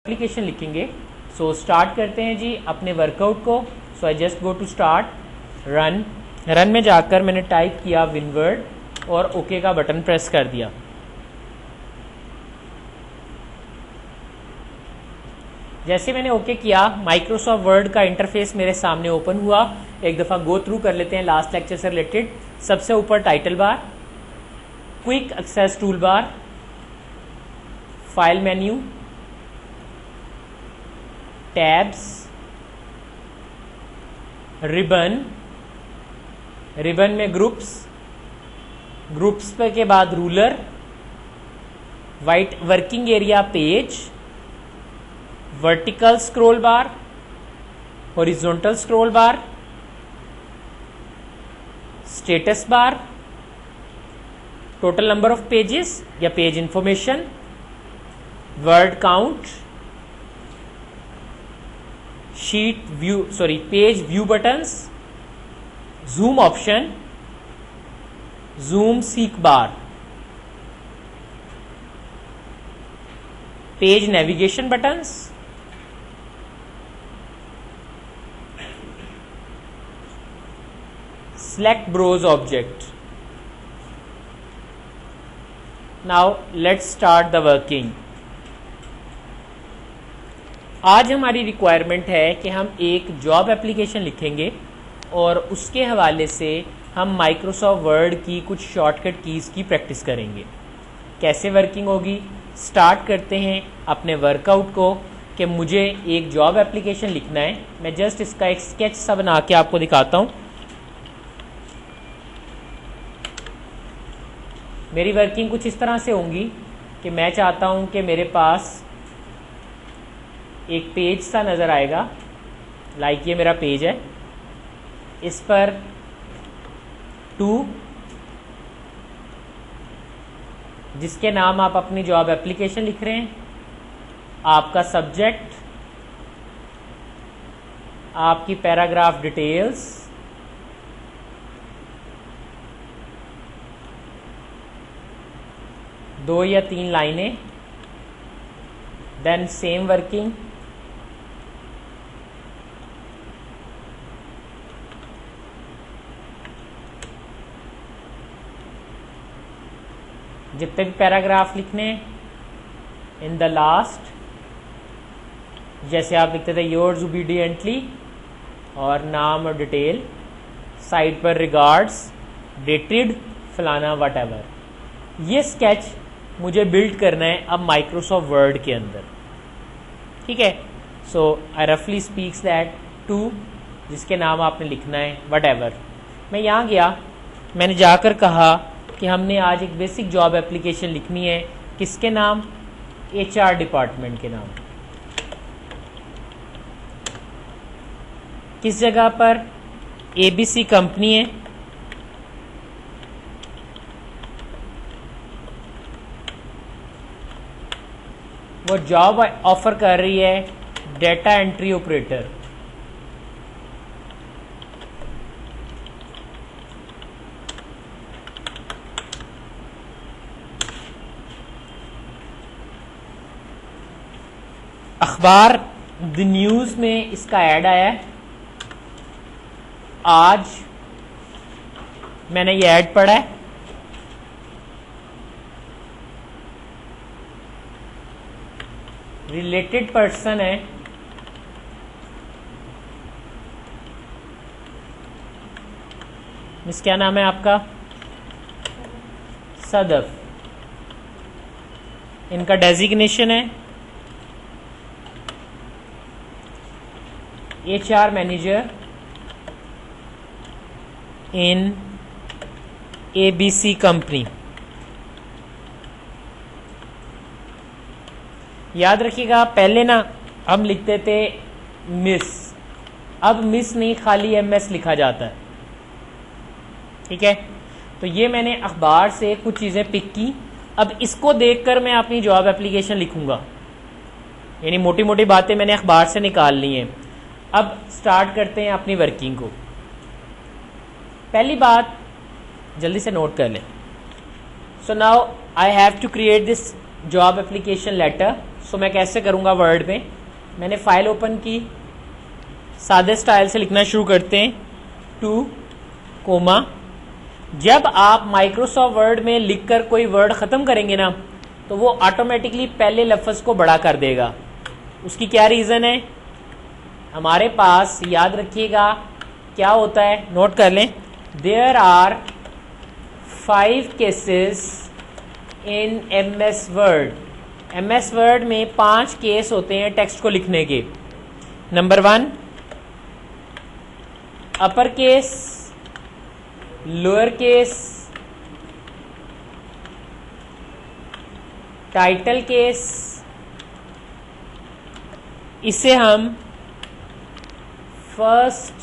Application लिखेंगे। So start करते हैं जी अपने वर्कआउट को। So I just go to start run में जाकर मैंने टाइप किया विनवर्ड और ओके का बटन प्रेस कर दिया। जैसे मैंने ओके किया माइक्रोसॉफ्ट वर्ड का इंटरफेस मेरे सामने ओपन हुआ। एक दफ़ा गो थ्रू कर लेते हैं लास्ट लेक्चर से रिलेटेड। सबसे ऊपर title bar, quick access tool bar, file menu, tabs, ribbon में ग्रुप्स पे के बाद ruler, white working area page, vertical scroll bar, horizontal scroll bar, status bar, total number of pages या page information, word count, page view buttons, zoom option, zoom seek bar, page navigation buttons, select browse object. Now let's start the working. आज हमारी requirement है कि हम एक job application लिखेंगे और उसके हवाले से हम माइक्रोसॉफ्ट वर्ड की कुछ शॉर्टकट कीज़ की प्रैक्टिस करेंगे। कैसे वर्किंग होगी, स्टार्ट करते हैं अपने वर्कआउट को कि मुझे एक जॉब एप्लीकेशन लिखना है। मैं जस्ट इसका एक स्केच सा बना के आपको दिखाता हूँ। मेरी वर्किंग कुछ इस तरह से होंगी कि मैं चाहता हूं कि मेरे पास एक पेज सा नज़र आएगा। लाइक ये मेरा पेज है, इस पर टू जिसके नाम आप अपनी जॉब एप्लीकेशन लिख रहे हैं, आपका सब्जेक्ट, आपकी पैराग्राफ डिटेल्स, दो या तीन लाइनें, देन सेम वर्किंग, जितने भी पैराग्राफ लिखने इन द लास्ट, जैसे आप लिखते थे योर्स ओबीडियंटली और नाम और डिटेल, साइड पर रिगार्ड्स, डेटेड, फलाना, वट एवर। ये स्केच मुझे बिल्ड करना है अब माइक्रोसॉफ्ट वर्ड के अंदर, ठीक है। सो आई रफली स्पीक्स दैट टू जिसके नाम आपने लिखना है, वट एवर। मैं यहाँ गया, मैंने जाकर कहा कि हमने आज एक बेसिक जॉब एप्लीकेशन लिखनी है। किसके नाम? HR डिपार्टमेंट के नाम। किस जगह पर? ABC कंपनी है, वो जॉब ऑफर कर रही है डेटा एंट्री ऑपरेटर। अखबार द न्यूज़ में इसका ऐड आया है। आज मैंने ये ऐड पढ़ा है। रिलेटेड पर्सन है, मिस क्या नाम है आपका? सदफ। इनका डेजिग्नेशन है HR मैनेजर इन ABC कंपनी। याद रखिएगा पहले ना हम लिखते थे मिस, अब मिस नहीं खाली MS लिखा जाता है, ठीक है। तो ये मैंने अखबार से कुछ चीज़ें पिक की। अब इसको देखकर मैं अपनी जॉब एप्लीकेशन लिखूंगा, यानी मोटी मोटी बातें मैंने अखबार से निकाल ली हैं। अब स्टार्ट करते हैं अपनी वर्किंग को। पहली बात जल्दी से नोट कर लें। So now I have to create this job application letter. सो मैं कैसे करूँगा वर्ड में, मैंने फाइल ओपन की, सादे स्टाइल से लिखना शुरू करते हैं, 2 कोमा। जब आप माइक्रोसॉफ्ट वर्ड में लिखकर कोई वर्ड ख़त्म करेंगे ना तो वो ऑटोमेटिकली पहले लफ्ज़ को बड़ा कर देगा। उसकी क्या रीज़न है, हमारे पास याद रखिएगा क्या होता है, नोट कर लें, there are 5 cases in MS word. MS word में 5 केस होते हैं टेक्स्ट को लिखने के। Number 1 upper case, lower case, title case, इसे हम फर्स्ट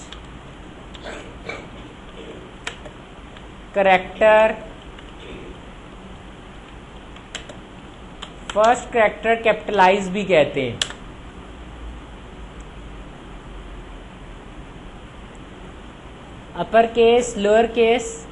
करैक्टर कैपिटलाइज भी कहते हैं। Upper case, lower case,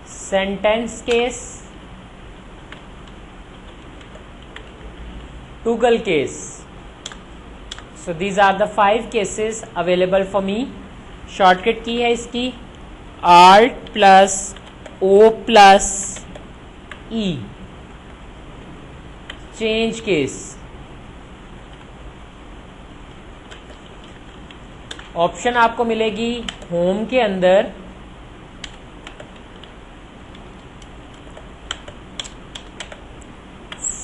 sentence case, toggle case. So these are the 5 cases available for me. Shortcut key है इसकी Alt+O+E, चेंज केस। ऑप्शन आपको मिलेगी home के अंदर,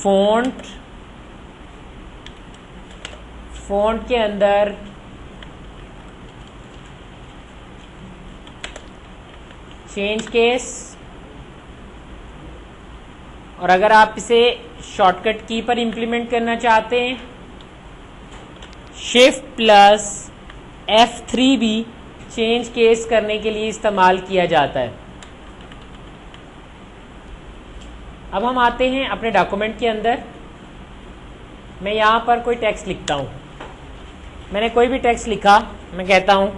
फ़ॉन्ट के अंदर चेंज केस, और अगर आप इसे शॉर्टकट की पर इंप्लीमेंट करना चाहते हैं Shift+F3 भी चेंज केस करने के लिए इस्तेमाल किया जाता है। अब हम आते हैं अपने डॉक्यूमेंट के अंदर। मैं यहाँ पर कोई टेक्स्ट लिखता हूँ, मैंने कोई भी टेक्स्ट लिखा, मैं कहता हूँ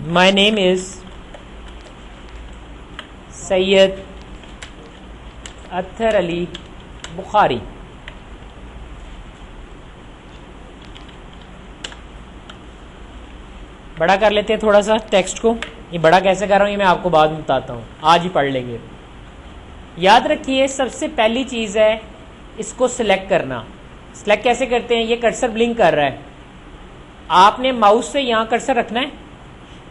माय नेम इज सैयद अत्तर अली बुखारी। बड़ा कर लेते हैं थोड़ा सा टेक्स्ट को। ये बड़ा कैसे कर रहा हूँ ये मैं आपको बाद में बताता हूँ, आज ही पढ़ लेंगे। याद रखिए सबसे पहली चीज़ है इसको सिलेक्ट करना। सिलेक्ट कैसे करते हैं, ये कर्सर ब्लिंक कर रहा है, आपने माउस से यहाँ कर्सर रखना है,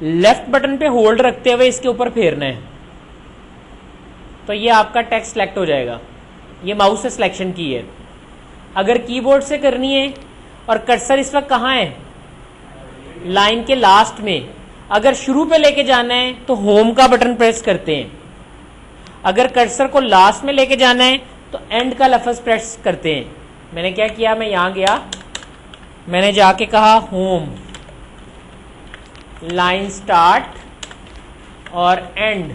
लेफ्ट बटन पे होल्ड रखते हुए इसके ऊपर फेरना है, तो ये आपका टेक्स्ट सिलेक्ट हो जाएगा। ये माउस से सिलेक्शन की है। अगर कीबोर्ड से करनी है और कर्सर इस वक्त कहाँ है, लाइन के लास्ट में, अगर शुरू पे लेके जाना है तो होम का बटन प्रेस करते हैं, अगर कर्सर को लास्ट में लेके जाना है तो एंड का लफ्ज़ प्रेस करते हैं। मैंने क्या किया, मैं यहां गया, मैंने जाके कहा होम, लाइन स्टार्ट और एंड,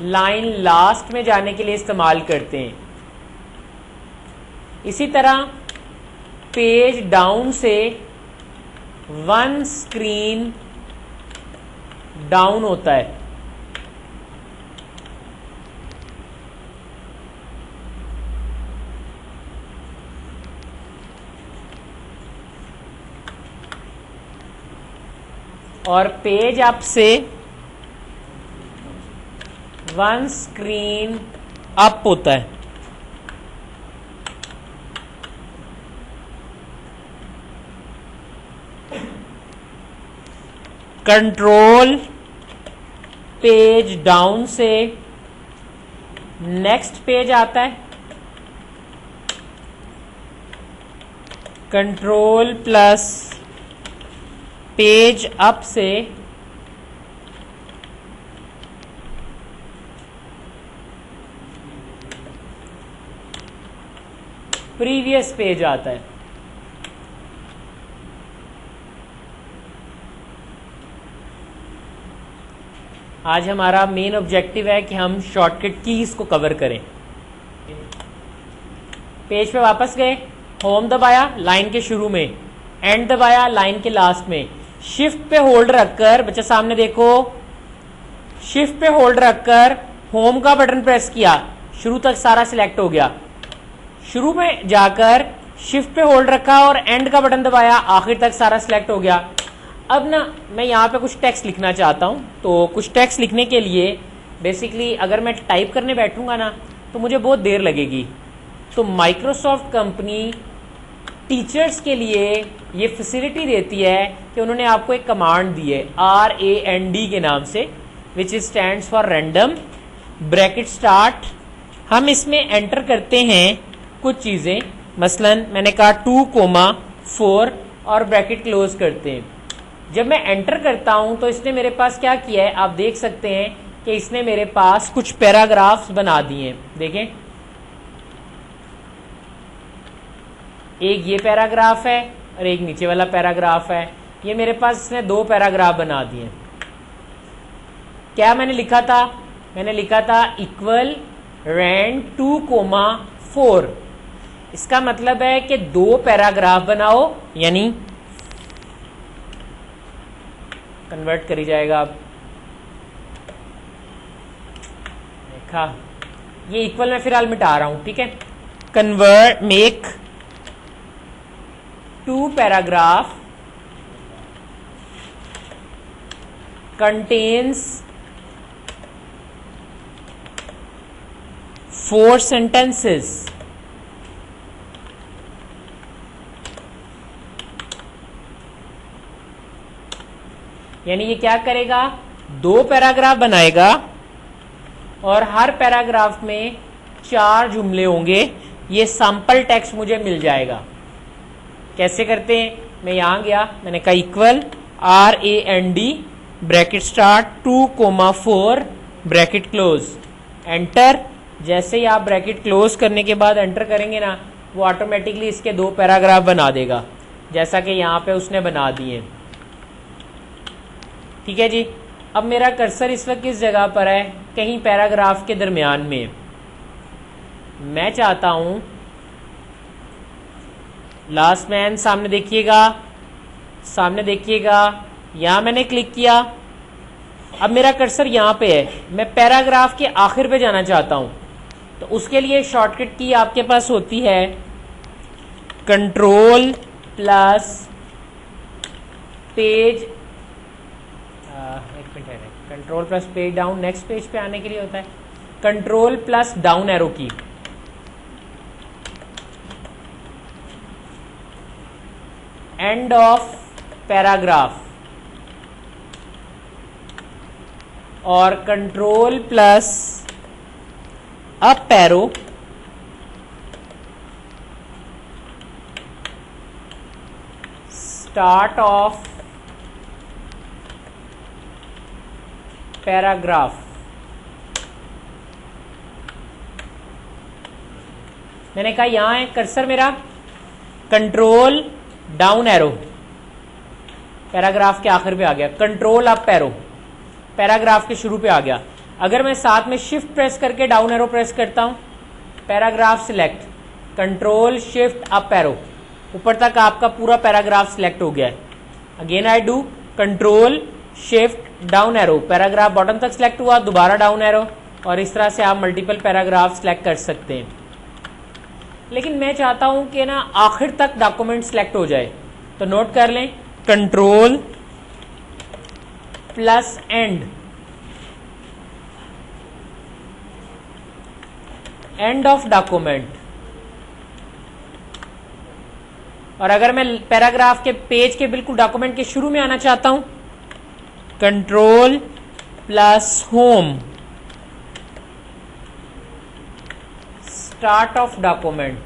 लाइन लास्ट में जाने के लिए इस्तेमाल करते हैं। इसी तरह पेज डाउन से 1 स्क्रीन डाउन होता है। और पेज अप से 1 स्क्रीन अप होता है। कंट्रोल पेज डाउन से नेक्स्ट पेज आता है, कंट्रोल प्लस पेज अप से प्रीवियस पेज आता है। आज हमारा मेन ऑब्जेक्टिव है कि हम शॉर्टकट कीज को कवर करें। पेज पे वापस गए, होम दबाया लाइन के शुरू में, एंड दबाया लाइन के लास्ट में, शिफ्ट पे होल्ड रखकर, बच्चा सामने देखो, शिफ्ट पे होल्ड रखकर होम का बटन प्रेस किया, शुरू तक सारा सिलेक्ट हो गया, शुरू में जाकर शिफ्ट पे होल्ड रखा और एंड का बटन दबाया, आखिर तक सारा सिलेक्ट हो गया। अब ना मैं यहाँ पे कुछ टेक्स्ट लिखना चाहता हूँ, तो कुछ टेक्स्ट लिखने के लिए बेसिकली अगर मैं टाइप करने बैठूंगा ना तो मुझे बहुत देर लगेगी। तो माइक्रोसॉफ्ट कंपनी टीचर्स के लिए ये फैसिलिटी देती है कि उन्होंने आपको एक कमांड दी है RAND के नाम से, which is stands for random bracket start. हम इसमें एंटर करते हैं कुछ चीज़ें, मसलन मैंने कहा 2,4 और ब्रैकेट क्लोज करते हैं। जब मैं एंटर करता हूं तो इसने मेरे पास क्या किया है, आप देख सकते हैं कि इसने मेरे पास कुछ पैराग्राफ्स बना दिए हैं। देखें, एक ये पैराग्राफ है और एक नीचे वाला पैराग्राफ है। ये मेरे पास इसने 2 पैराग्राफ बना दिए। क्या मैंने लिखा था, मैंने लिखा था इक्वल रैंड 2,4। इसका मतलब है कि 2 पैराग्राफ बनाओ, यानी कन्वर्ट करी जाएगा। अब देखा, ये इक्वल मैं फिलहाल मिटा रहा हूं, ठीक है। Convert, make 2 paragraph contains 4 sentences। यानी ये क्या करेगा, 2 पैराग्राफ बनाएगा और हर पैराग्राफ में 4 जुमले होंगे। ये सैंपल टेक्स्ट मुझे मिल जाएगा। कैसे करते हैं, मैं यहां गया, मैंने कहा equal RAND bracket start 2,4 bracket close, enter. जैसे ही आप ब्रैकेट क्लोज करने के बाद एंटर करेंगे ना, वो ऑटोमेटिकली इसके 2 पैराग्राफ बना देगा, जैसा कि यहां पे उसने बना दिए। ठीक है जी। अब मेरा कर्सर इस वक्त किस जगह पर है, कहीं पैराग्राफ के दरमियान में। मैं चाहता हूं लास्ट मैन, सामने देखिएगा, सामने देखिएगा, यहां मैंने क्लिक किया। अब मेरा कर्सर यहां पे है, मैं पैराग्राफ के आखिर पे जाना चाहता हूं, तो उसके लिए शॉर्टकट की आपके पास होती है कंट्रोल प्लस पेज, एक मिनट है, control plus page down, next page पे आने के लिए होता है कंट्रोल प्लस डाउन एरो की। एंड ऑफ पैराग्राफ और control plus up arrow start of paragraph. मैंने कहा यहां है कर्सर मेरा, कंट्रोल डाउन एरो पैराग्राफ के आखिर पे आ गया, कंट्रोल अप एरो पैराग्राफ के शुरू पे आ गया। अगर मैं साथ में शिफ्ट प्रेस करके डाउन एरो प्रेस करता हूं, paragraph select, control shift up arrow, ऊपर तक आपका पूरा पैराग्राफ सिलेक्ट हो गया है। Again I do control shift down arrow, paragraph bottom तक सिलेक्ट हुआ, दोबारा डाउन एरो, और इस तरह से आप मल्टीपल पैराग्राफ सिलेक्ट कर सकते हैं। लेकिन मैं चाहता हूं कि ना आखिर तक डॉक्यूमेंट सिलेक्ट हो जाए, तो नोट कर लें control plus and, end of document. और अगर मैं पैराग्राफ के पेज के बिल्कुल डॉक्यूमेंट के शुरू में आना चाहता हूं, control plus home start of document.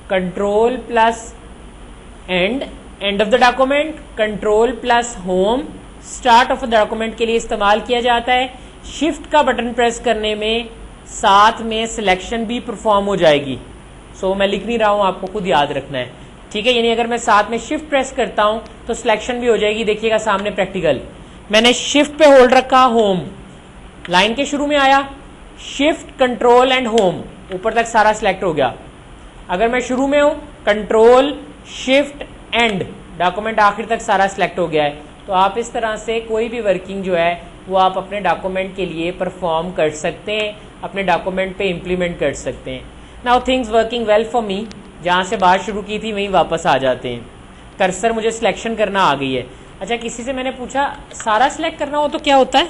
Control plus and, end of the document, control plus home start of the document के लिए इस्तेमाल किया जाता है। शिफ्ट का बटन प्रेस करने में साथ में सिलेक्शन भी परफॉर्म हो जाएगी। सो मैं लिख नहीं रहा हूं, आपको खुद याद रखना है, ठीक है। यानी अगर मैं साथ में शिफ्ट प्रेस करता हूं तो सिलेक्शन भी हो जाएगी। देखिएगा सामने प्रैक्टिकल, मैंने शिफ्ट पे होल्ड रखा होम, लाइन के शुरू में आया, शिफ्ट कंट्रोल एंड होम, ऊपर तक सारा सिलेक्ट हो गया। अगर मैं शुरू में हूं, कंट्रोल शिफ्ट एंड, डॉक्यूमेंट आखिर तक सारा सिलेक्ट हो गया है। तो आप इस तरह से कोई भी वर्किंग जो है वो आप अपने डॉक्यूमेंट के लिए परफॉर्म कर सकते हैं, अपने डॉक्यूमेंट पे इम्प्लीमेंट कर सकते हैं। Now things working well for me, जहाँ से बात शुरू की थी वहीं वापस आ जाते हैं। कर्सर मुझे सिलेक्शन करना आ गई है। अच्छा, किसी से मैंने पूछा सारा सिलेक्ट करना हो तो क्या होता है?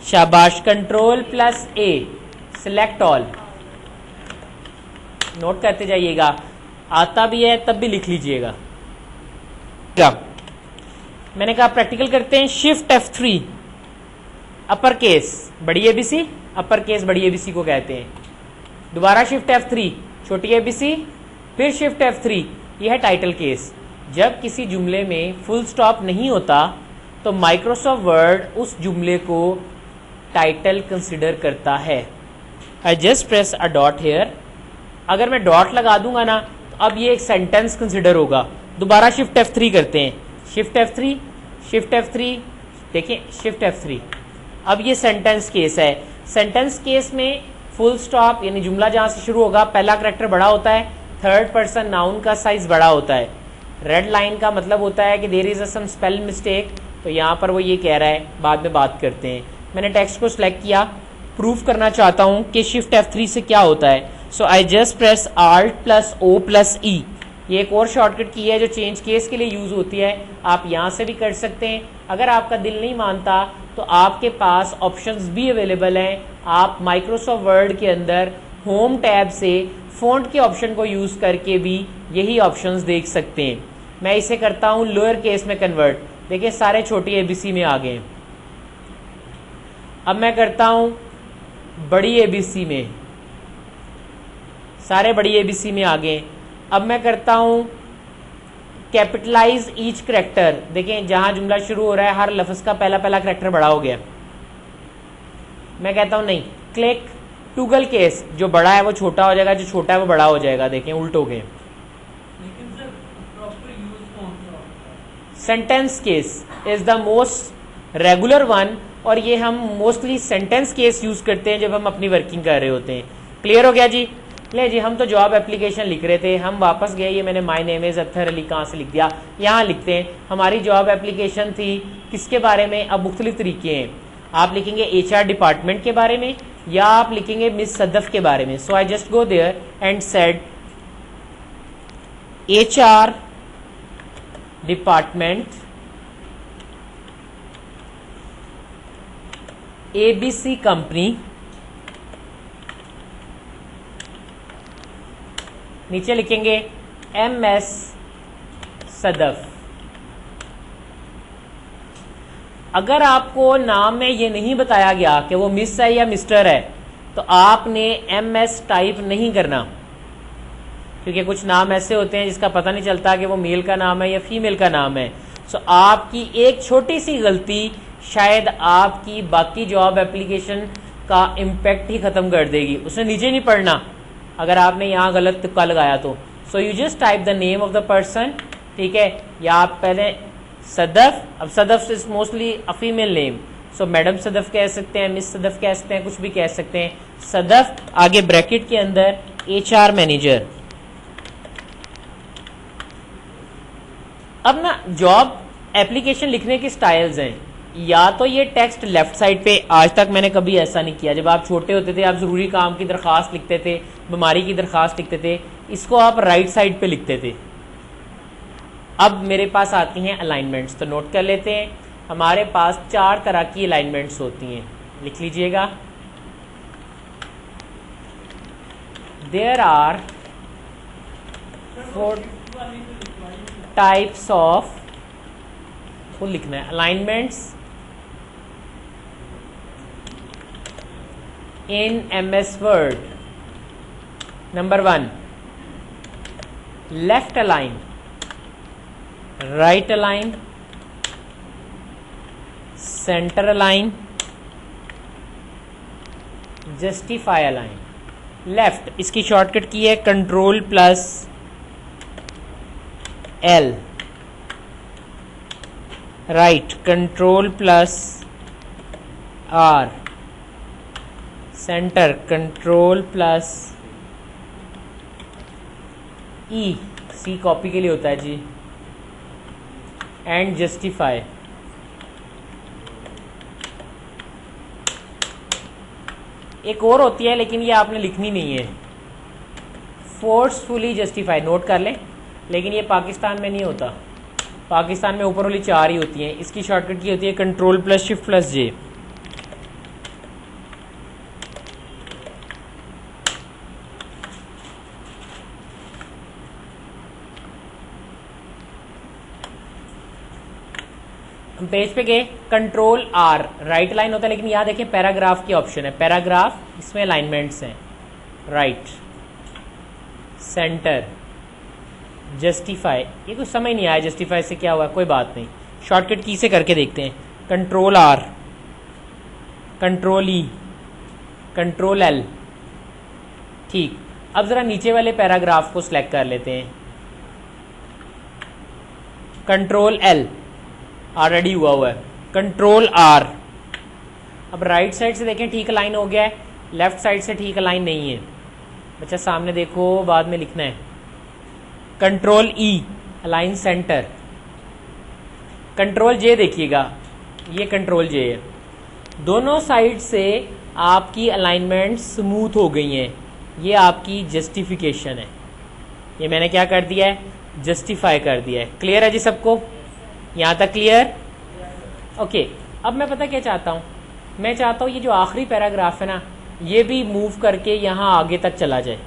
शाबाश, कंट्रोल प्लस ए, सिलेक्ट ऑल। नोट करते जाइएगा, आता भी है तब भी लिख लीजिएगा। मैंने कहा प्रैक्टिकल करते हैं। शिफ्ट F3, अपर केस बड़ी एबीसी, अपर केस बड़ी एबीसी को कहते हैं। दोबारा शिफ्ट F3, छोटी एबीसी, फिर शिफ्ट F3, यह है टाइटल केस। जब किसी जुमले में फुल स्टॉप नहीं होता तो माइक्रोसॉफ्ट वर्ड उस जुमले को टाइटल कंसिडर करता है। I just press a dot here, अगर मैं डॉट लगा दूंगा ना तो अब ये एक सेंटेंस कंसिडर होगा। दोबारा शिफ्ट F3 करते हैं, शिफ्ट F3, शिफ्ट F3, देखिए शिफ्ट F3, अब ये सेंटेंस केस है। सेंटेंस केस में फुल स्टॉप यानी जुमला जहां से शुरू होगा पहला करैक्टर बड़ा होता है, थर्ड पर्सन नाउन का साइज बड़ा होता है। रेड लाइन का मतलब होता है कि there is some spell mistake, तो यहाँ पर वो ये कह रहा है, बाद में बात करते हैं। मैंने टेक्स्ट को सिलेक्ट किया, प्रूफ करना चाहता हूँ कि शिफ्ट F3 से क्या होता है। So I just press Alt plus O plus E, ये एक और शॉर्टकट की है जो चेंज केस के लिए यूज होती है। आप यहाँ से भी कर सकते हैं। अगर आपका दिल नहीं मानता तो आपके पास ऑप्शंस भी अवेलेबल हैं। आप माइक्रोसॉफ्ट वर्ड के अंदर होम टैब से फ़ॉन्ट के ऑप्शन को यूज करके भी यही ऑप्शंस देख सकते हैं। मैं इसे करता हूँ लोअर केस में कन्वर्ट, देखिए सारे छोटी एबीसी में आ गए। अब मैं करता हूँ बड़ी एबीसी में, सारे बड़ी एबीसी में आ गए। अब मैं करता हूं कैपिटलाइज ईच करैक्टर, देखें जहां जुमला शुरू हो रहा है हर लफ्ज का पहला पहला करैक्टर बड़ा हो गया। मैं कहता हूं नहीं, क्लिक टूगल केस, जो बड़ा है वो छोटा हो जाएगा, जो छोटा है वो बड़ा हो जाएगा। देखें उल्ट हो गए। Sentence case is the most regular one, और ये हम मोस्टली सेंटेंस केस यूज करते हैं जब हम अपनी वर्किंग कर रहे होते हैं। क्लियर हो गया जी? ले जी, हम तो जॉब एप्लीकेशन लिख रहे थे, हम वापस गए, ये मैंने my name is Athar Ali कहाँ से लिख दिया, यहाँ लिखते हैं। हमारी जॉब एप्लीकेशन थी किसके बारे में? अब मुख्तलिफ तरीके हैं। आप लिखेंगे HR डिपार्टमेंट के बारे में, या आप लिखेंगे मिस सदफ के बारे में। So I just go there and said HR department ABC company, नीचे लिखेंगे MS सदफ। अगर आपको नाम में ये नहीं बताया गया कि वो मिस है या मिस्टर है तो आपने MS टाइप नहीं करना, क्योंकि कुछ नाम ऐसे होते हैं जिसका पता नहीं चलता कि वो मेल का नाम है या फीमेल का नाम है। सो आपकी एक छोटी सी गलती शायद आपकी बाकी जॉब एप्लीकेशन का इम्पैक्ट ही खत्म कर देगी। उसने नीचे नहीं पढ़ना अगर आपने यहाँ गलत तुक्का लगाया तो। So you just type the name of the person, ठीक है, या आप पहले सदफ, अब Sadaf is mostly a female name, so madam Sadaf कह सकते हैं, मिस सदफ कह सकते हैं, कुछ भी कह सकते हैं। सदफ, आगे ब्रैकेट के अंदर HR मैनेजर। अब ना जॉब एप्लीकेशन लिखने की स्टाइल्स हैं, या तो ये टेक्स्ट लेफ्ट साइड पे, आज तक मैंने कभी ऐसा नहीं किया। जब आप छोटे होते थे आप ज़रूरी काम की दरख्वास्त लिखते थे, बीमारी की दरख्वास्त लिखते थे, इसको आप राइट साइड पे लिखते थे। अब मेरे पास आती हैं अलाइनमेंट्स, तो नोट कर लेते हैं। हमारे पास 4 तरह की अलाइनमेंट्स होती हैं, लिख लीजिएगा। There are 4 types of, full लिखना है, alignments in MS Word. Number 1, left align, right align, center align, justify align. Left, इसकी शॉर्टकट की है control plus L, right control plus R, centre control plus E, C copy के लिए होता है जी, and justify. एक और होती है लेकिन ये आपने लिखनी नहीं है, फोर्सफुली जस्टिफाई, नोट कर लें, लेकिन ये पाकिस्तान में नहीं होता। पाकिस्तान में ऊपर वाली 4 ही होती हैं। इसकी शॉर्टकट की होती है कंट्रोल प्लस शिफ्ट प्लस जे। हम पेज पे गए, कंट्रोल आर, राइट लाइन होता है, लेकिन यहाँ देखिए पैराग्राफ की ऑप्शन है, पैराग्राफ, इसमें अलाइनमेंट्स हैं, राइट, सेंटर, जस्टिफाई। ये कुछ समझ नहीं आया जस्टिफाई से क्या हुआ, कोई बात नहीं, शॉर्टकट की से करके देखते हैं। Control R, control E, control L, ठीक। अब जरा नीचे वाले पैराग्राफ को सिलेक्ट कर लेते हैं, कंट्रोल एल ऑलरेडी हुआ है, कंट्रोल आर। अब राइट साइड से देखें ठीक अलाइन हो गया है, लेफ्ट साइड से ठीक अलाइन नहीं है। बच्चा सामने देखो, बाद में लिखना है। Control E, align centre. Control J देखिएगा, ये कंट्रोल जे है, दोनों साइड से आपकी अलाइनमेंट स्मूथ हो गई हैं। ये आपकी जस्टिफिकेशन है, ये मैंने क्या कर दिया है, जस्टिफाई कर दिया है। क्लियर है जी सबको, यहाँ तक क्लियर? ओके। अब मैं पता क्या चाहता हूँ, मैं चाहता हूँ ये जो आखिरी पैराग्राफ है ना, ये भी मूव करके यहाँ आगे तक चला जाए।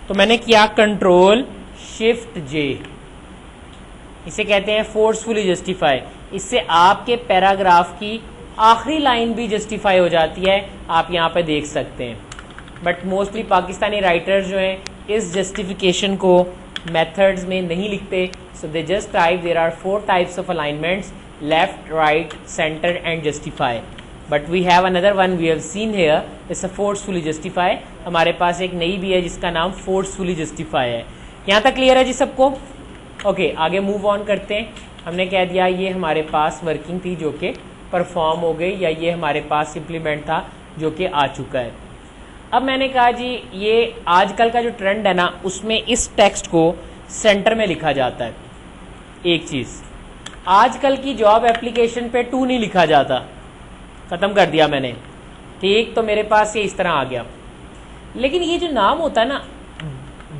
तो मैंने किया कंट्रोल शिफ्ट जे, इसे कहते हैं फोर्सफुली जस्टिफाई। इससे आपके पैराग्राफ की आखिरी लाइन भी जस्टिफाई हो जाती है, आप यहाँ पे देख सकते हैं। बट मोस्टली पाकिस्तानी राइटर्स जो हैं इस जस्टिफिकेशन को मेथड्स में नहीं लिखते, so they just type there are 4 types of alignments, left, right, centre and justify. But we have another one we have seen here, it's a forcefully justify. हमारे पास एक नई भी है जिसका नाम फोर्सफुली जस्टिफाई है। यहाँ तक क्लियर है जी सबको? ओके, आगे मूव ऑन करते हैं। हमने कह दिया ये हमारे पास वर्किंग थी जो कि परफॉर्म हो गई, या ये हमारे पास इम्प्लीमेंट था जो कि आ चुका है। अब मैंने कहा जी ये आजकल का जो ट्रेंड है ना, उसमें इस टेक्स्ट को सेंटर में लिखा जाता है। एक चीज़, आजकल की जॉब एप्लीकेशन पे टू नहीं लिखा जाता, ख़त्म कर दिया मैंने, ठीक। तो मेरे पास ये इस तरह आ गया। लेकिन ये जो नाम होता है ना,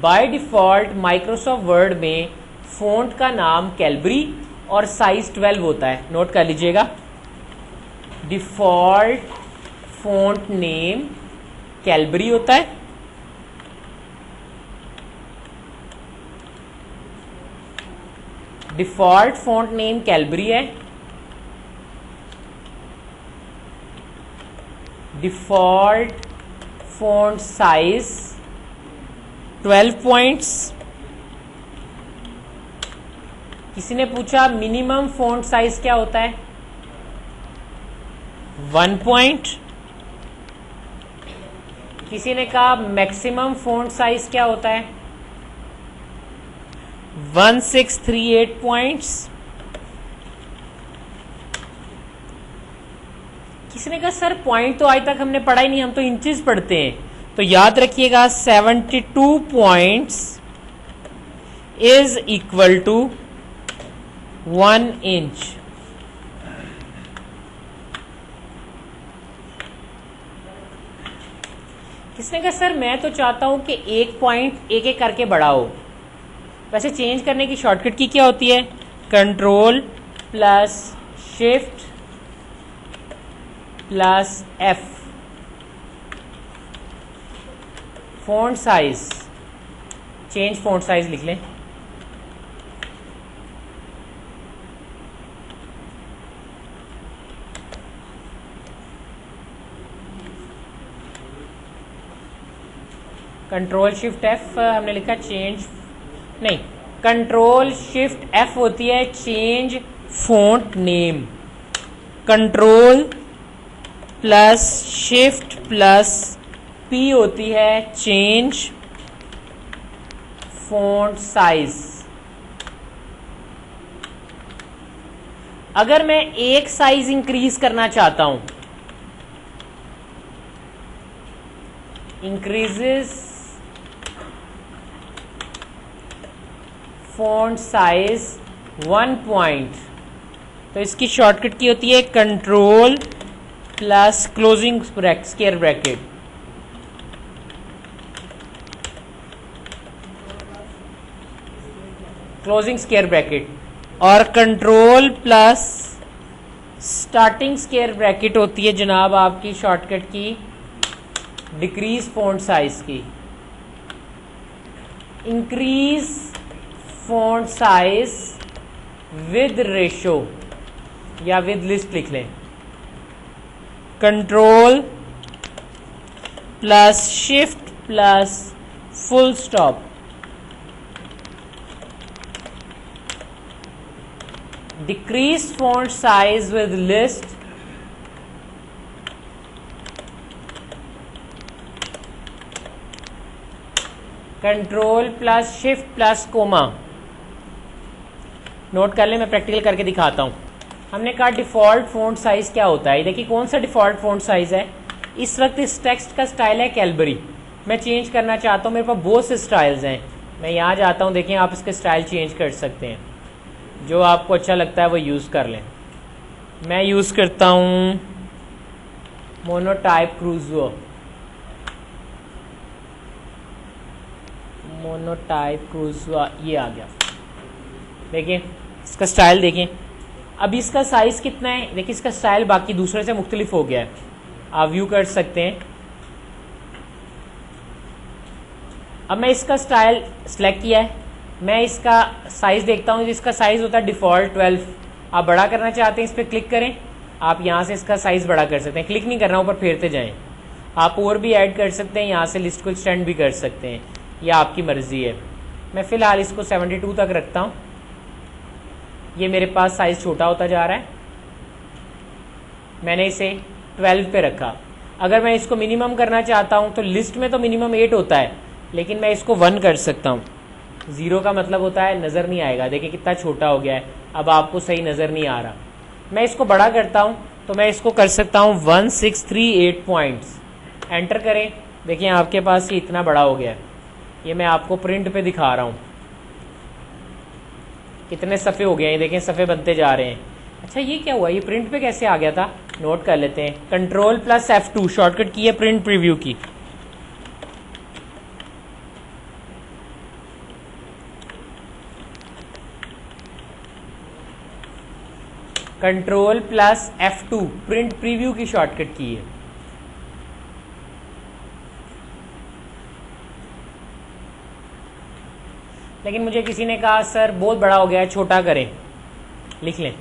बाय डिफ़ॉल्ट माइक्रोसॉफ्ट वर्ड में फ़ॉन्ट का नाम कैलबरी और साइज 12 होता है, नोट कर लीजिएगा। डिफ़ॉल्ट फ़ॉन्ट नेम कैलबरी होता है, डिफ़ॉल्ट फ़ॉन्ट नेम कैलबरी है, डिफ़ॉल्ट फ़ॉन्ट साइज 12 पॉइंट्स। किसी ने पूछा मिनिमम फ़ॉन्ट साइज क्या होता है, 1 पॉइंट। किसी ने कहा मैक्सिमम फ़ॉन्ट साइज क्या होता है, 1638 पॉइंट्स। किसी ने कहा सर पॉइंट तो आज तक हमने पढ़ा ही नहीं, हम तो इंचेस पढ़ते हैं। तो याद रखिएगा 72 points is equal to 1 inch. किसने कहा सर मैं तो चाहता हूं कि एक पॉइंट एक एक करके बढ़ाओ। वैसे चेंज करने की शॉर्टकट की क्या होती है, control plus shift plus F. Font size, change font size लिख लें। कंट्रोल शिफ्ट एफ हमने लिखा, चेंज नहीं, कंट्रोल शिफ्ट एफ होती है change font name. Control plus shift plus P होती है चेंज फॉन्ट साइज। अगर मैं एक साइज इंक्रीज करना चाहता हूं, इंक्रीजेस फॉन्ट साइज 1 पॉइंट, तो इसकी शॉर्टकट की होती है control plus closing square bracket, closing square bracket, और control plus starting square bracket होती है जनाब आपकी shortcut key decrease font size की। Increase font size with ratio या विद लिस्ट लिख लें, control plus shift plus full stop, decrease font size with list control plus shift plus comma. Note कर लें, मैं प्रैक्टिकल करके दिखाता हूं। हमने कहा डिफॉल्ट फॉन्ट साइज क्या होता है। देखिए कौन सा डिफॉल्ट फॉन्ट साइज है। इस वक्त इस टेक्स्ट का स्टाइल है कैलबरी, मैं चेंज करना चाहता हूं, मेरे पास बहुत से स्टाइल्स हैं। मैं यहां जाता हूं, देखिए आप इसके स्टाइल चेंज कर सकते हैं, जो आपको अच्छा लगता है वो यूज़ कर लें। मैं यूज़ करता हूँ मोनोटाइप क्रूजो, मोनोटाइप क्रूजो, ये आ गया। देखिए इसका स्टाइल देखें। अब इसका साइज़ कितना है, देखिए इसका स्टाइल बाकी दूसरे से मुख्तलिफ हो गया है, आप व्यू कर सकते हैं। अब मैं इसका स्टाइल सेलेक्ट किया है, मैं इसका साइज़ देखता हूँ, इसका साइज़ होता है डिफ़ॉल्ट 12। आप बड़ा करना चाहते हैं इस पर क्लिक करें, आप यहाँ से इसका साइज़ बड़ा कर सकते हैं, क्लिक नहीं करना, ऊपर फेरते जाएं। आप और भी ऐड कर सकते हैं, यहाँ से लिस्ट को एक्सटेंड भी कर सकते हैं, यह आपकी मर्ज़ी है। मैं फ़िलहाल इसको 72 तक रखता हूँ, ये मेरे पास साइज़ छोटा होता जा रहा है। मैंने इसे 12 पे रखा। अगर मैं इसको मिनिमम करना चाहता हूँ तो लिस्ट में तो मिनिमम 8 होता है, लेकिन मैं इसको 1 कर सकता हूँ। 0 का मतलब होता है नज़र नहीं आएगा। देखिए कितना छोटा हो गया है, अब आपको सही नज़र नहीं आ रहा। मैं इसको बड़ा करता हूँ तो मैं इसको कर सकता हूँ 1638 पॉइंट्स। एंटर करें, देखिए आपके पास ये इतना बड़ा हो गया है। ये मैं आपको प्रिंट पे दिखा रहा हूँ, कितने सफ़े हो गए हैं, देखें सफ़े बनते जा रहे हैं। अच्छा ये क्या हुआ, ये प्रिंट पे कैसे आ गया था, नोट कर लेते हैं। Control plus F2 shortcut key है प्रिंट प्रीव्यू की। Control plus F2 print preview की शॉर्टकट की है। लेकिन मुझे किसी ने कहा सर बहुत बड़ा हो गया है, छोटा करें, लिख लें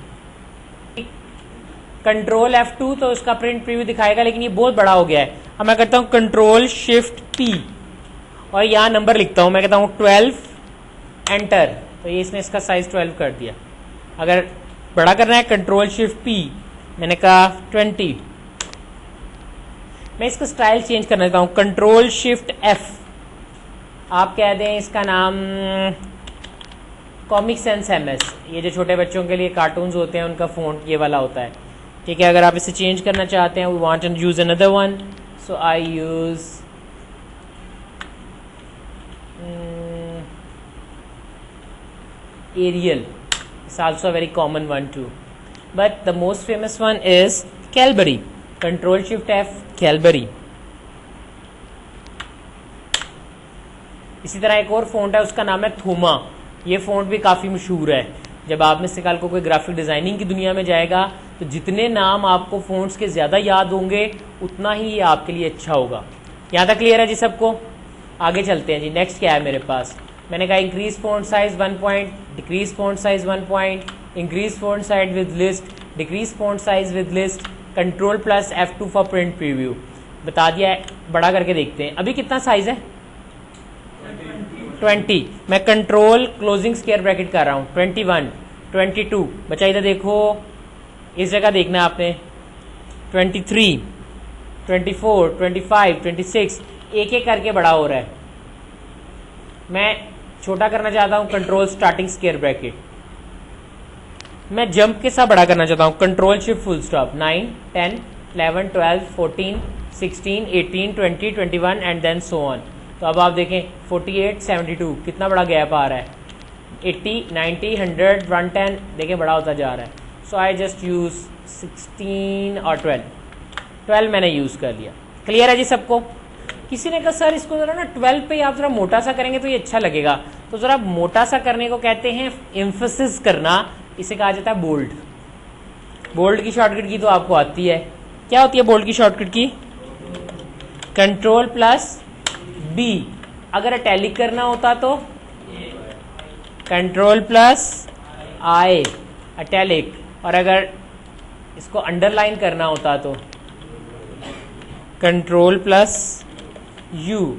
कंट्रोल F2 तो इसका प्रिंट प्रीव्यू दिखाएगा, लेकिन ये बहुत बड़ा हो गया है। अब मैं करता हूं कंट्रोल शिफ्ट P और यहां नंबर लिखता हूं, मैं कहता हूं 12, एंटर, तो ये इसने इसका साइज 12 कर दिया। अगर बड़ा करना है कंट्रोल शिफ्ट P, मैंने कहा 20। मैं इसका स्टाइल चेंज करना चाहता हूं, कंट्रोल शिफ्ट F, आप कह दें इसका नाम कॉमिक सेंस MS। ये जो छोटे बच्चों के लिए कार्टून्स होते हैं उनका फ़ॉन्ट ये वाला होता है, ठीक है। अगर आप इसे चेंज करना चाहते हैं, we want to use another one, so I use Arial. It's also a very common one too, but the most famous one is Calibri. Control Shift F, Calibri. इसी तरह एक और फ़ॉन्ट है, उसका नाम है थूमा। ये फ़ॉन्ट भी काफ़ी मशहूर है। जब आप में से कल को कोई ग्राफिक डिज़ाइनिंग की दुनिया में जाएगा तो जितने नाम आपको फ़ॉन्ट्स के ज़्यादा याद होंगे उतना ही ये आपके लिए अच्छा होगा। यहाँ तक क्लियर है जी सबको? आगे चलते हैं जी। नेक्स्ट क्या है मेरे पास, मैंने कहा increase font size 1 point, decrease font size 1 point, increase font size with list, decrease font size with list, control plus F2 for print preview. बता दिया है, बड़ा करके देखते हैं। अभी कितना साइज है? 20। मैं कंट्रोल क्लोजिंग स्क्वायर ब्रैकेट कर रहा हूँ, 21, 22। बच्चा इधर देखो, इस जगह देखना आपने, 23, 24, 25, 26, एक एक करके बड़ा हो रहा है। मैं छोटा करना चाहता हूँ, कंट्रोल स्टार्टिंग स्क्वायर ब्रैकेट। मैं जंप के साथ बड़ा करना चाहता हूँ, control shift full stop, 9, 10, 11, 12, 14, 16, 18, 20, 21 and then so on. तो अब आप देखें 48, 72 कितना बड़ा गैप आ रहा है, 80, 90, 100, 110 देखें बड़ा होता जा रहा है। सो आई जस्ट यूज़ 16 और 12 मैंने यूज़ कर लिया। क्लियर है जी सबको? किसी ने कहा सर इसको ज़रा ना 12 पे आप ज़रा मोटा सा करेंगे तो ये अच्छा लगेगा, तो ज़रा मोटा सा करने को कहते हैं एम्फसिस करना, इसे कहा जाता है बोल्ड। बोल्ड की शॉर्टकट की तो आपको आती है, क्या होती है बोल्ड की शॉर्टकट की? Control plus B. अगर इटैलिक करना होता तो कंट्रोल प्लस आई इटैलिक, और अगर इसको अंडरलाइन करना होता तो कंट्रोल प्लस यू।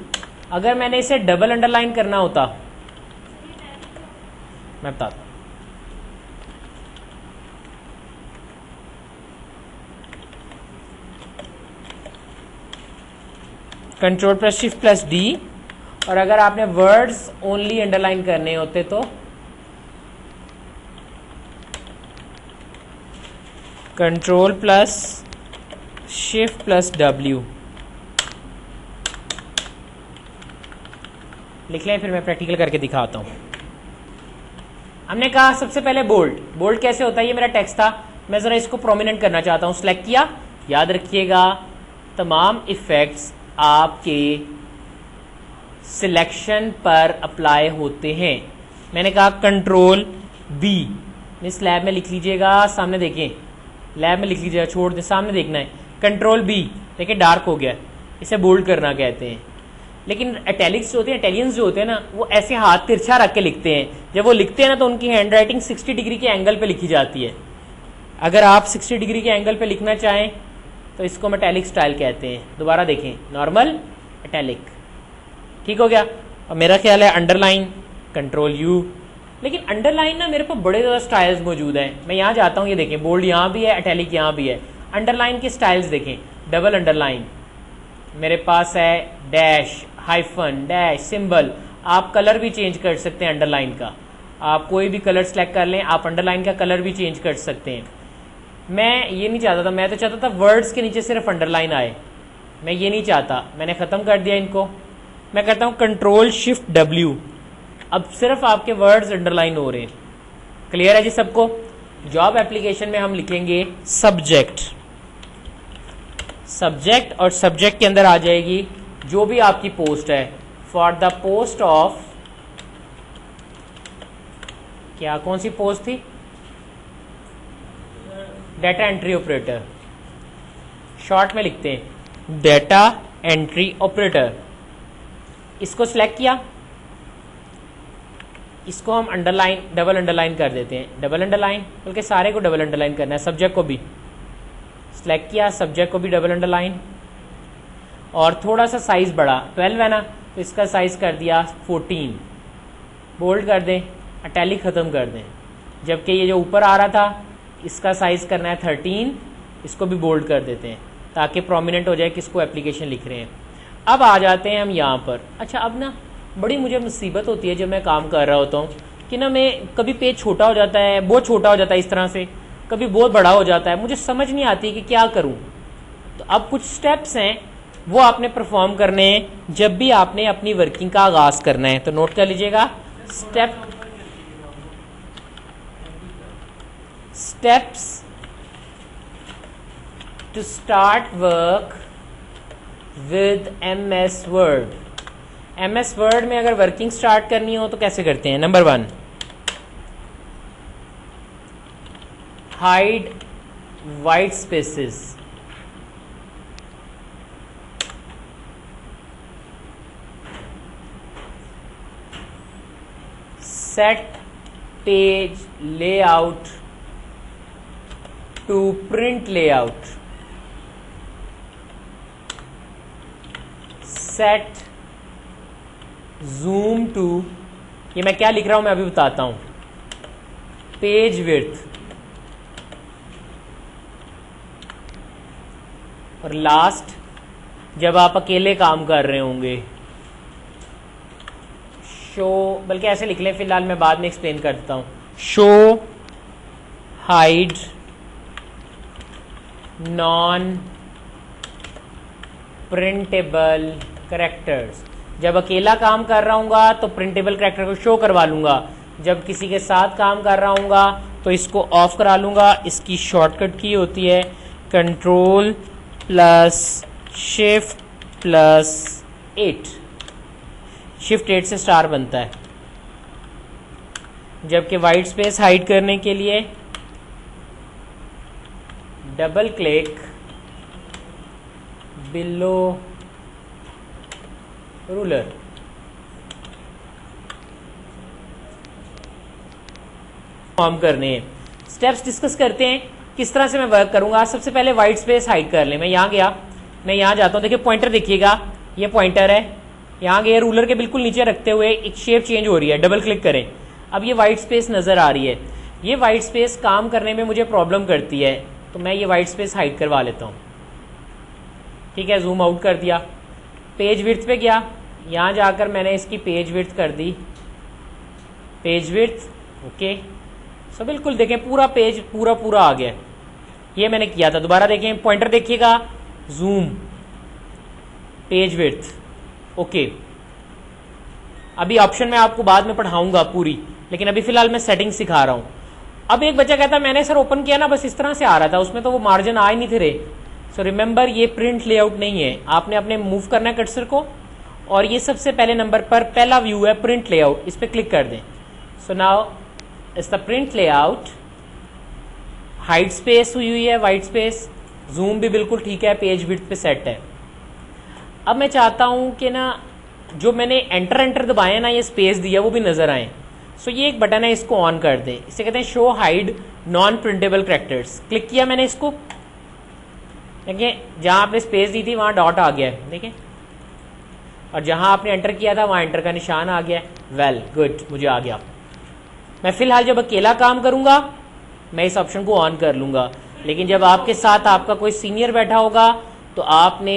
अगर मैंने इसे डबल अंडरलाइन करना होता, मैं बताता हूं, control plus shift plus D. और अगर आपने वर्ड्स ओनली अंडरलाइन करने होते तो control plus shift plus W. लिख लें, फिर मैं प्रैक्टिकल करके दिखाता हूं। हमने कहा सबसे पहले बोल्ड। बोल्ड कैसे होता है? ये मेरा टेक्स्ट था, मैं जरा इसको प्रोमिनेंट करना चाहता हूं, सिलेक्ट किया। याद रखिएगा तमाम इफेक्ट्स आपके सिलेक्शन पर अप्लाई होते हैं। मैंने कहा कंट्रोल बी, इस लैब में लिख लीजिएगा, सामने देखें, लैब में लिख लीजिएगा, छोड़ दें, सामने देखना है। कंट्रोल बी, देखिए डार्क हो गया, इसे बोल्ड करना कहते हैं। लेकिन इटैलिक्स जो होते हैं, इटैलियंस जो होते हैं ना, वो ऐसे हाथ तिरछा रख के लिखते हैं। जब वो लिखते हैं ना तो उनकी हैंड राइटिंग 60 डिग्री के एंगल पे लिखी जाती है। अगर आप 60 डिग्री के एंगल पे लिखना चाहें तो इसको हम इटैलिक स्टाइल कहते हैं। दोबारा देखें, नॉर्मल, इटैलिक, ठीक हो गया। और मेरा ख्याल है अंडरलाइन, कंट्रोल यू। लेकिन अंडरलाइन ना मेरे पास बड़े ज़्यादा स्टाइल्स मौजूद हैं। मैं यहाँ जाता हूँ, ये देखें बोल्ड यहाँ भी है, इटैलिक यहाँ भी है। अंडरलाइन के स्टाइल्स देखें, डबल अंडरलाइन मेरे पास है, डैश, हाइफन, डैश, सिंबल। आप कलर भी चेंज कर सकते हैं अंडरलाइन का, आप कोई भी कलर सेलेक्ट कर लें, आप अंडरलाइन का कलर भी चेंज कर सकते हैं। मैं ये नहीं चाहता था, मैं तो चाहता था वर्ड्स के नीचे सिर्फ अंडरलाइन आए, मैं ये नहीं चाहता, मैंने ख़त्म कर दिया इनको। मैं करता हूँ कंट्रोल शिफ्ट डब्ल्यू, अब सिर्फ आपके वर्ड्स अंडरलाइन हो रहे हैं। क्लियर है जी सबको? जॉब एप्लीकेशन में हम लिखेंगे सब्जेक्ट, सब्जेक्ट, और सब्जेक्ट के अंदर आ जाएगी जो भी आपकी पोस्ट है, फॉर द पोस्ट ऑफ, क्या कौन सी पोस्ट थी? डेटा एंट्री ऑपरेटर, शॉर्ट में लिखते हैं डेटा एंट्री ऑपरेटर। इसको सिलेक्ट किया, इसको हम अंडरलाइन, डबल अंडरलाइन कर देते हैं, डबल अंडरलाइन, बल्कि सारे को डबल अंडरलाइन करना है। सब्जेक्ट को भी सिलेक्ट किया, सब्जेक्ट को भी डबल अंडरलाइन, और थोड़ा सा साइज बढ़ा, 12 है ना, तो इसका साइज कर दिया 14, बोल्ड कर दें, इटैलिक ख़त्म कर दें। जबकि ये जो ऊपर आ रहा था इसका साइज करना है 13, इसको भी बोल्ड कर देते हैं ताकि प्रोमिनेंट हो जाए किसको एप्लीकेशन लिख रहे हैं। अब आ जाते हैं हम यहाँ पर। अच्छा, अब ना बड़ी मुझे मुसीबत होती है जब मैं काम कर रहा होता हूँ कि ना मैं कभी पेज छोटा हो जाता है, बहुत छोटा हो जाता है इस तरह से, कभी बहुत बड़ा हो जाता है, मुझे समझ नहीं आती कि क्या करूँ। तो अब कुछ स्टेप्स हैं वो आपने परफॉर्म करने हैं जब भी आपने अपनी वर्किंग का आगाज़ करना है। तो नोट कर लीजिएगा, steps to start work with MS Word। MS Word में अगर वर्किंग स्टार्ट करनी हो तो कैसे करते हैं? Number 1, hide white spaces, set page layout to print layout, set zoom to, ये मैं क्या लिख रहा हूं मैं अभी बताता हूं, पेज विड्थ, और लास्ट जब आप अकेले काम कर रहे होंगे, शो, बल्कि ऐसे लिख लें, फिलहाल मैं बाद में एक्सप्लेन कर देता हूं, show hide non printable characters. जब अकेला काम कर रहा हूँगा तो प्रिंटेबल कैरेक्टर को शो करवा लूँगा, जब किसी के साथ काम कर रहा हूँगा तो इसको ऑफ करा लूँगा। इसकी शॉर्टकट की होती है control plus shift plus 8, shift 8 से स्टार बनता है। जबकि वाइट स्पेस हाइड करने के लिए double click below ruler. Form करने हैं, स्टेप्स डिस्कस करते हैं किस तरह से मैं वर्क करूंगा। सबसे पहले वाइट स्पेस हाइड कर लें। मैं यहाँ गया, मैं यहाँ जाता हूँ, देखिए पॉइंटर देखिएगा, ये पॉइंटर है, यहाँ गए रूलर के बिल्कुल नीचे रखते हुए एक शेप चेंज हो रही है, डबल क्लिक करें, अब ये वाइट स्पेस नजर आ रही है। ये वाइट स्पेस काम करने में मुझे प्रॉब्लम करती है, तो मैं ये वाइट स्पेस हाइड करवा लेता हूँ। ठीक है, जूम आउट कर दिया, पेज विड्थ पे गया, यहाँ जाकर मैंने इसकी पेज विड्थ कर दी, पेज विड्थ ओके। सो बिल्कुल देखें पूरा पेज पूरा आ गया, ये मैंने किया था। दोबारा देखें, पॉइंटर देखिएगा, जूम, पेज विड्थ ओके। अभी ऑप्शन मैं आपको बाद में पढ़ाऊंगा पूरी, लेकिन अभी फिलहाल मैं सेटिंग सिखा रहा हूं। अब एक बच्चा कहता मैंने सर ओपन किया ना, बस इस तरह से आ रहा था, उसमें तो वो मार्जिन आ ही नहीं थे रहे। सो रिमेंबर, ये प्रिंट लेआउट नहीं है, आपने अपने मूव करना है कर्सर को, और ये सबसे पहले नंबर पर पहला व्यू है प्रिंट लेआउट, इस पर क्लिक कर दें। So now it's the print layout, height space हुई है वाइट स्पेस, जूम भी बिल्कुल ठीक है, पेज विड्थ पे सेट है। अब मैं चाहता हूं कि ना जो मैंने एंटर दबाया ना, ये स्पेस दिया वो भी नजर आए। सो ये एक बटन है, इसको ऑन कर दें, इसे कहते हैं show hide non printable characters. Click किया मैंने इसको, देखिए जहां आपने स्पेस दी थी वहां डॉट आ गया है, देखिए, और जहां आपने एंटर किया था वहां एंटर का निशान आ गया। वेल गुड, मुझे आ गया। मैं फिलहाल जब अकेला काम करूंगा मैं इस ऑप्शन को ऑन कर लूंगा, लेकिन जब आपके साथ आपका कोई सीनियर बैठा होगा तो आपने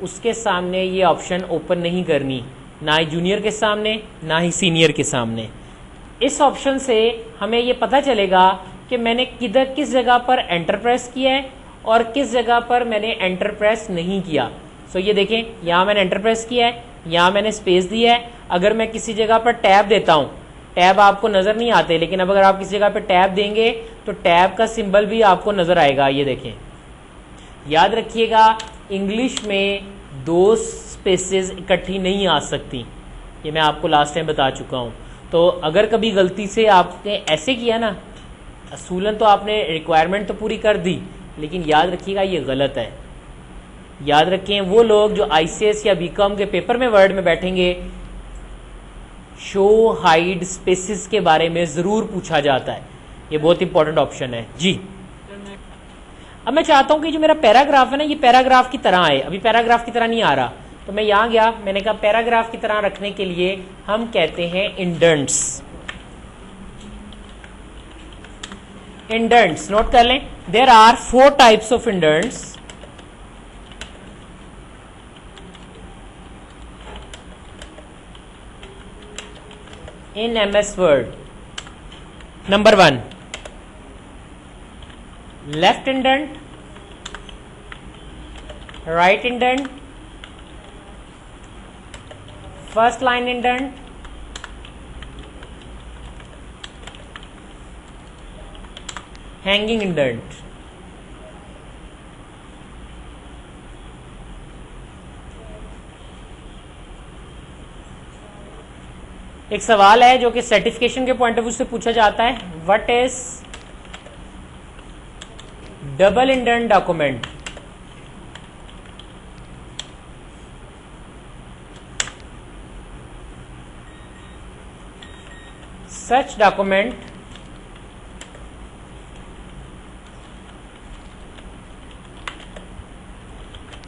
उसके सामने ये ऑप्शन ओपन नहीं करनी, ना ही जूनियर के सामने ना ही सीनियर के सामने। इस ऑप्शन से हमें ये पता चलेगा कि मैंने किस जगह पर एंटर प्रेस किया है और किस जगह पर मैंने एंटर प्रेस नहीं किया। सो ये देखें, यहाँ मैंने एंटर प्रेस किया है, यहाँ मैंने स्पेस दिया है। अगर मैं किसी जगह पर टैब देता हूँ, टैब आपको नजर नहीं आते, लेकिन अब अगर आप किसी जगह पर टैब देंगे तो टैब का सिंबल भी आपको नजर आएगा। ये देखें, याद रखिएगा इंग्लिश में दो स्पेसेस इकट्ठी नहीं आ सकती, ये मैं आपको लास्ट टाइम बता चुका हूँ। तो अगर कभी गलती से आपने ऐसे किया ना, असूलन तो आपने रिक्वायरमेंट तो पूरी कर दी, लेकिन याद रखिएगा ये गलत है। याद रखें, वो लोग जो आईसीएस या बीकॉम के पेपर में वर्ड में बैठेंगे, शो हाइड स्पेसिस के बारे में जरूर पूछा जाता है, ये बहुत इंपॉर्टेंट ऑप्शन है जी। अब मैं चाहता हूं कि जो मेरा पैराग्राफ है ना, ये पैराग्राफ की तरह आए। अभी पैराग्राफ की तरह नहीं आ रहा, तो मैं यहां गया, मैंने कहा पैराग्राफ की तरह रखने के लिए हम कहते हैं इंडेंट्स। इंडेंट्स नोट कर लें, there are 4 types of indents. in MS Word. Number 1, left indent, right indent, first line indent, hanging indent. एक सवाल है जो कि सर्टिफिकेशन के पॉइंट ऑफ व्यू से पूछा जाता है, what is double indent document? Such document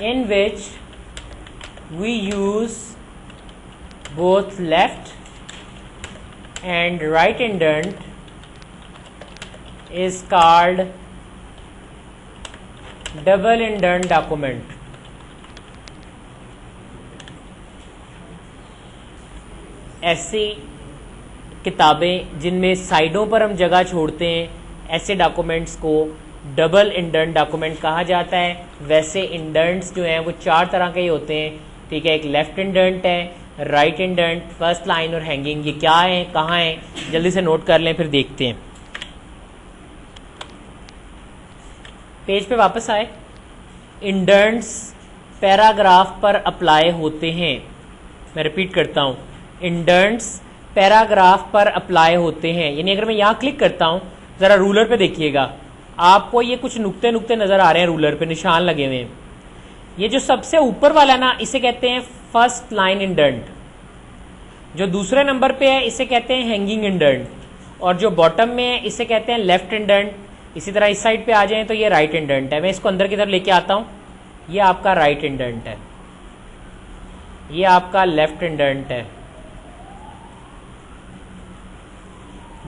in which we use both left and right indent is called double indent document. ऐसी किताबें जिनमें साइडों पर हम जगह छोड़ते हैं, ऐसे डॉक्यूमेंट्स को डबल इंडेंट डॉक्यूमेंट कहा जाता है। वैसे इंडेंट्स जो हैं वो 4 तरह के ही होते हैं, ठीक है। एक लेफ्ट इंडेंट है, राइट इंडेंट, फर्स्ट लाइन और हैंगिंग। ये क्या है, कहाँ है, जल्दी से नोट कर लें फिर देखते हैं। पेज पे वापस आए। इंडेंट्स पैराग्राफ पर अप्लाई होते हैं। मैं रिपीट करता हूँ, इंडेंट्स पैराग्राफ पर अप्लाई होते हैं। यानी अगर मैं यहाँ क्लिक करता हूँ, ज़रा रूलर पे देखिएगा, आपको ये कुछ नुक्ते नुक्ते नज़र आ रहे हैं, रूलर पे निशान लगे हुए हैं। ये जो सबसे ऊपर वाला ना, इसे कहते हैं फर्स्ट लाइन इंडेंट। जो दूसरे नंबर पे है इसे कहते हैं हैंगिंग इंडेंट, और जो बॉटम में है इसे कहते हैं लेफ्ट इंडेंट। इसी तरह इस साइड पे आ जाएं तो ये राइट इंडेंट है। मैं इसको अंदर की तरफ लेके आता हूँ। ये आपका राइट इंडेंट है, ये आपका लेफ्ट इंडेंट है,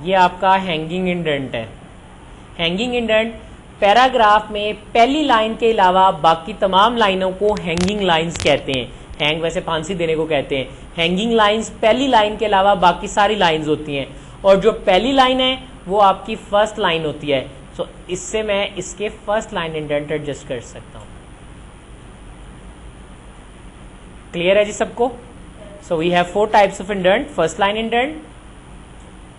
ये आपका हैंगिंग इंडेंट है। हैंगिंग इंडेंट पैराग्राफ में पहली लाइन के अलावा बाकी तमाम लाइनों को हैंगिंग लाइंस कहते हैं। हैंग वैसे फांसी देने को कहते हैं। हैंगिंग लाइंस पहली लाइन के अलावा बाकी सारी लाइंस होती हैं, और जो पहली लाइन है वो आपकी फर्स्ट लाइन होती है। सो इससे मैं इसके फर्स्ट लाइन इंडेंट एडजस्ट कर सकता हूं। क्लियर है जी सबको? So we have 4 types of indent, first line indent,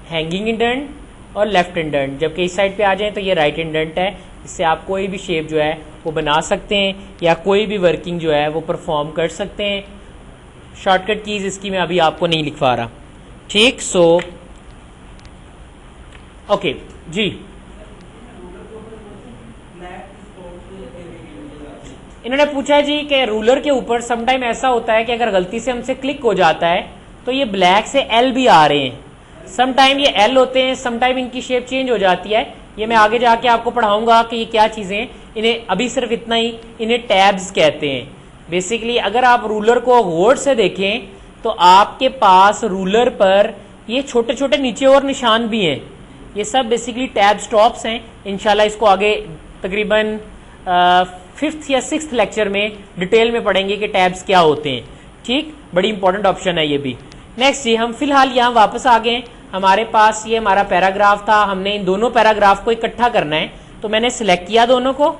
hanging indent और लेफ्ट इंडेंट। जबकि इस साइड पे आ जाए तो ये राइट इंडेंट है। इससे आप कोई भी शेप जो है वो बना सकते हैं या कोई भी वर्किंग जो है वो परफॉर्म कर सकते हैं। शॉर्टकट कीज इसकी मैं अभी आपको नहीं लिखवा रहा, ठीक। सो ओके जी, इन्होंने पूछा है जी कि रूलर के ऊपर समटाइम ऐसा होता है कि अगर गलती से हमसे क्लिक हो जाता है तो ये ब्लैक से एल भी आ रहे हैं। समटाइम ये एल होते हैं, समटाइम इनकी शेप चेंज हो जाती है। ये मैं आगे जाके आपको पढ़ाऊंगा कि ये क्या चीजें हैं। इन्हें अभी सिर्फ इतना ही, इन्हें टैब्स कहते हैं। बेसिकली अगर आप रूलर को गौर से देखें तो आपके पास रूलर पर ये छोटे छोटे नीचे और निशान भी हैं। ये सब बेसिकली टैब स्टॉप्स हैं। इंशाल्लाह इसको आगे तकरीबन 5th या 6th लेक्चर में डिटेल में पढ़ेंगे कि टैब्स क्या होते हैं, ठीक। बड़ी इंपॉर्टेंट ऑप्शन है ये भी। नेक्स्ट जी, हम फिलहाल यहाँ वापस आ गए। हमारे पास ये हमारा पैराग्राफ था, हमने इन दोनों पैराग्राफ को इकट्ठा करना है। तो मैंने सिलेक्ट किया दोनों को,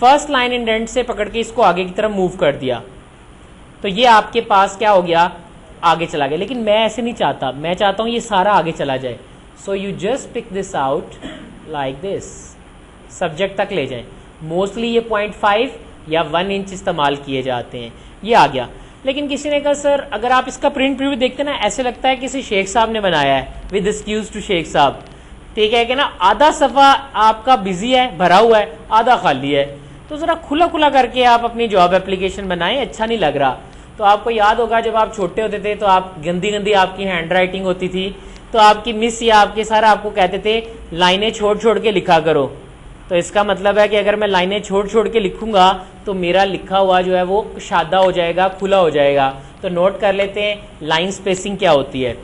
फर्स्ट लाइन इंडेंट से पकड़ के इसको आगे की तरफ मूव कर दिया, तो ये आपके पास क्या हो गया, आगे चला गया। लेकिन मैं ऐसे नहीं चाहता, मैं चाहता हूं ये सारा आगे चला जाए। So you just pick this out like this, subject तक ले जाएं। मोस्टली ये 0.5 या 1 इंच इस्तेमाल किए जाते हैं। ये आ गया। लेकिन किसी ने कहा सर अगर आप इसका प्रिंट प्रीव्यू देखते ना, ऐसे लगता है किसी शेख साहब ने बनाया है, विद एक्सक्यूज टू शेख साहब, ठीक है कि ना। आधा सफा आपका बिजी है, भरा हुआ है, आधा खाली है। तो जरा खुला खुला करके आप अपनी जॉब एप्लीकेशन बनाएं, अच्छा नहीं लग रहा। तो आपको याद होगा जब आप छोटे होते थे तो आप गंदी गंदी आपकी हैंड राइटिंग होती थी, तो आपकी मिस या आपके सर आपको कहते थे लाइनें छोड़ छोड़ के लिखा करो। तो इसका मतलब है कि अगर मैं लाइनें छोड़ छोड़ के लिखूंगा तो मेरा लिखा हुआ जो है वो शादा हो जाएगा, खुला हो जाएगा। तो नोट कर लेते हैं लाइन स्पेसिंग क्या होती है।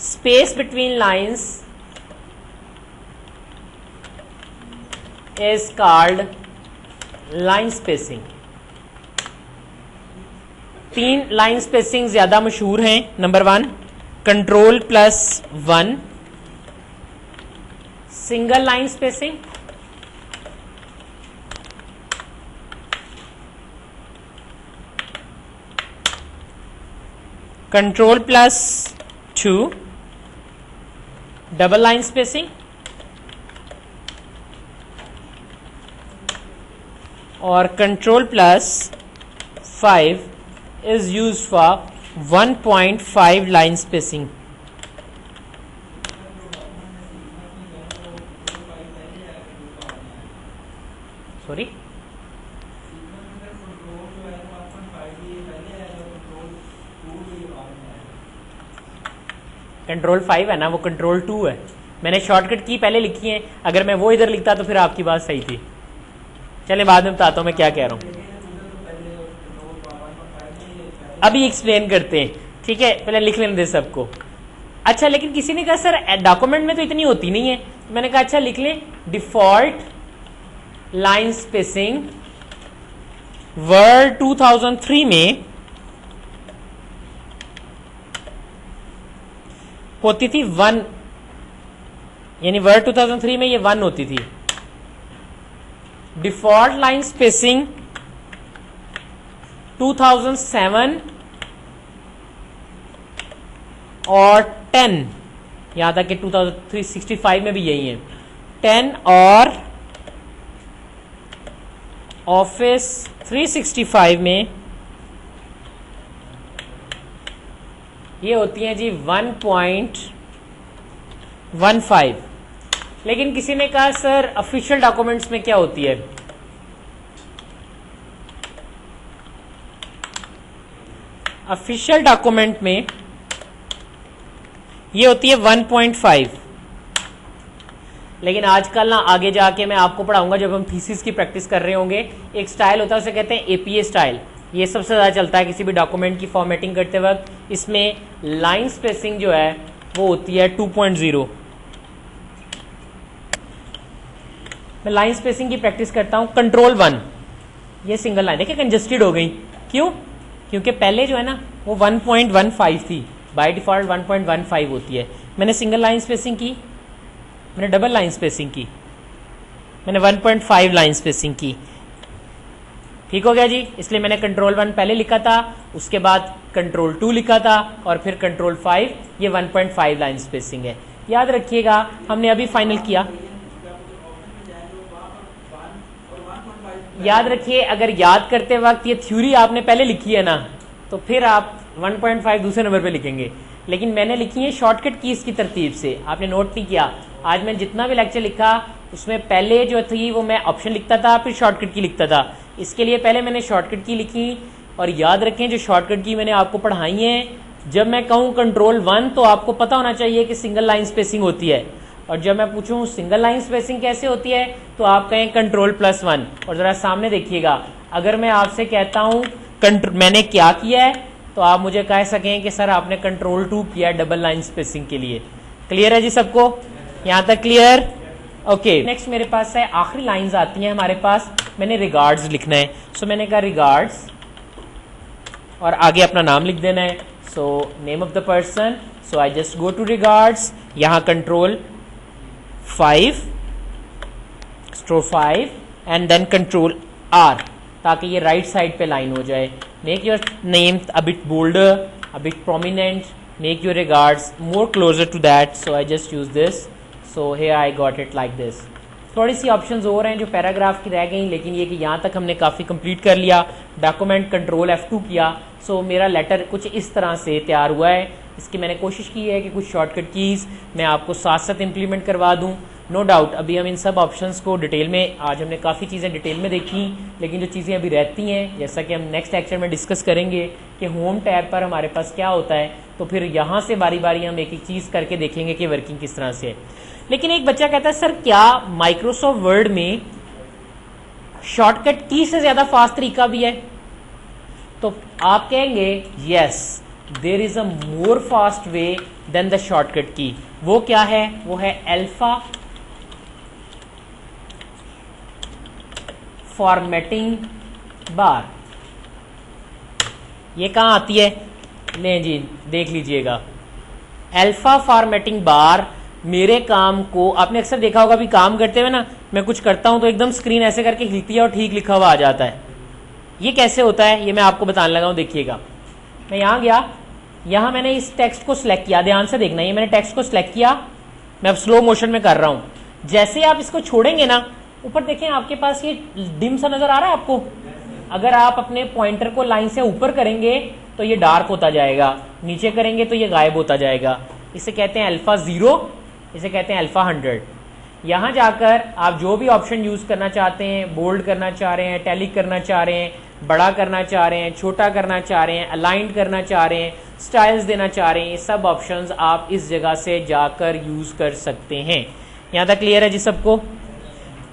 Space between lines is called line spacing. 3 line spacing ज्यादा मशहूर हैं। Number 1 Ctrl+1 single line spacing, Ctrl+2 double line spacing, और Ctrl+5 is used for 1.5 line spacing. Sorry, Ctrl+5 है ना, वो Ctrl+2 है। मैंने शॉर्टकट की पहले लिखी है, अगर मैं वो इधर लिखता तो फिर आपकी बात सही थी। चले बाद में बताता हूं मैं क्या कह रहा हूं, अभी एक्सप्लेन करते हैं, ठीक है। पहले लिख लेने दे सबको। अच्छा, लेकिन किसी ने कहा सर डॉक्यूमेंट में तो इतनी होती नहीं है। तो मैंने कहा अच्छा लिख लें, डिफॉल्ट लाइन स्पेसिंग वर्ड 2003 में होती थी 1, यानी वर्ड 2003 में ये 1 होती थी। डिफॉल्ट लाइन स्पेसिंग 2007 और 10, यहां तक कि 2365 में भी यही है 10, और ऑफिस 365 में ये होती है जी 1.15। लेकिन किसी ने कहा सर ऑफिशियल डॉक्यूमेंट्स में क्या होती है? ऑफिशियल डॉक्यूमेंट में ये होती है 1.5। लेकिन आजकल ना आगे जाके मैं आपको पढ़ाऊंगा, जब हम थीसिस की प्रैक्टिस कर रहे होंगे, एक स्टाइल होता है उसे कहते हैं एपीए स्टाइल। ये सबसे ज्यादा चलता है किसी भी डॉक्यूमेंट की फॉर्मेटिंग करते वक्त। इसमें लाइन स्पेसिंग जो है वो होती है 2.0। मैं लाइन स्पेसिंग की प्रैक्टिस करता हूं। कंट्रोल 1, ये सिंगल लाइन देखिए कंजस्टेड हो गई, क्यों? क्योंकि पहले जो है ना वो 1.15 थी, बाय डिफॉल्ट 1.15 होती है। मैंने सिंगल लाइन स्पेसिंग की, मैंने डबल लाइन स्पेसिंग की, मैंने 1.5 लाइन स्पेसिंग की। ठीक हो गया जी। इसलिए मैंने कंट्रोल 1 पहले लिखा था, उसके बाद कंट्रोल 2 लिखा था, और फिर कंट्रोल 5। ये 1.5 लाइन स्पेसिंग है। याद रखिएगा, हमने अभी फाइनल किया। याद रखिए, अगर याद करते वक्त ये थ्योरी आपने पहले लिखी है ना, तो फिर आप 1.5 दूसरे नंबर पे लिखेंगे। लेकिन मैंने लिखी है शॉर्टकट कीज की तरतीब से, आपने नोट नहीं किया। आज मैंने जितना भी लेक्चर लिखा उसमें पहले जो थी वो मैं ऑप्शन लिखता था, फिर शॉर्टकट की लिखता था। इसके लिए पहले मैंने शॉर्टकट की लिखी। और याद रखें, जो शॉर्टकट की मैंने आपको पढ़ाई है, जब मैं कहूँ कंट्रोल 1 तो आपको पता होना चाहिए कि सिंगल लाइन स्पेसिंग होती है, और जब मैं पूछूं सिंगल लाइन स्पेसिंग कैसे होती है तो आप कहें कंट्रोल +1। और जरा सामने देखिएगा, अगर मैं आपसे कहता हूं मैंने क्या किया है, तो आप मुझे कह सकें कि सर आपने कंट्रोल 2 किया डबल लाइन स्पेसिंग के लिए। क्लियर है जी सबको? यहां तक क्लियर? ओके, नेक्स्ट मेरे पास है आखिरी लाइंस आती हैं हमारे पास। मैंने रिगार्ड्स लिखना है, सो मैंने कहा रिगार्ड्स, और आगे अपना नाम लिख देना है। So name of the person, so I just go to regards, यहां control 5 and then control R, ताकि ये राइट साइड पे लाइन हो जाए। Make your name a bit bolder, a bit prominent, make your regards more closer to that. So I just use this, so here I got it like this. थोड़ी सी options और हैं जो paragraph की रह गई, लेकिन ये कि यहाँ तक हमने काफ़ी कंप्लीट कर लिया। डॉक्यूमेंट कंट्रोल F2 किया, सो मेरा लेटर कुछ इस तरह से तैयार हुआ है। इसकी मैंने कोशिश की है कि कुछ शॉर्टकट कीज़ मैं आपको साथ साथ इम्प्लीमेंट करवा दूं। नो डाउट अभी हम इन सब ऑप्शंस को डिटेल में, आज हमने काफ़ी चीज़ें डिटेल में देखी, लेकिन जो चीज़ें अभी रहती हैं, जैसा कि हम नेक्स्ट लेक्चर में डिस्कस करेंगे कि होम टैब पर हमारे पास क्या होता है, तो फिर यहाँ से बारी बारी हम एक एक चीज़ करके देखेंगे कि वर्किंग किस तरह से है। लेकिन एक बच्चा कहता है सर क्या माइक्रोसॉफ्ट वर्ड में शॉर्टकट की से ज़्यादा फास्ट तरीका भी है? तो आप कहेंगे yes, there is a more fast way than the shortcut की। वो क्या है? वो है अल्फा फॉर्मेटिंग बार। ये कहां आती है? ले जी देख लीजिएगा, अल्फा फॉर्मेटिंग बार मेरे काम को, आपने अक्सर देखा होगा भी काम करते हुए ना, मैं कुछ करता हूं तो एकदम स्क्रीन ऐसे करके हिलती है और ठीक लिखा हुआ आ जाता है। ये कैसे होता है ये मैं आपको बताने लगा हूं। देखिएगा, मैं यहां गया, यहां मैंने इस टेक्स्ट को सिलेक्ट किया, ध्यान से देखना, ये मैंने टेक्स्ट को सिलेक्ट किया, मैं अब स्लो मोशन में कर रहा हूं। जैसे आप इसको छोड़ेंगे ना, ऊपर देखें आपके पास ये डिम सा नजर आ रहा है आपको। अगर आप अपने पॉइंटर को लाइन से ऊपर करेंगे तो ये डार्क होता जाएगा, नीचे करेंगे तो ये गायब होता जाएगा। इसे कहते हैं अल्फा 0, इसे कहते हैं अल्फा 100। यहां जाकर आप जो भी ऑप्शन यूज करना चाहते हैं, बोल्ड करना चाह रहे हैं, टैलिक करना चाह रहे हैं, बड़ा करना चाह रहे हैं, छोटा करना चाह रहे हैं, अलाइंड करना चाह रहे हैं, स्टाइल्स देना चाह रहे हैं, ये सब ऑप्शंस आप इस जगह से जाकर यूज कर सकते हैं। यहां तक क्लियर है जी सबको?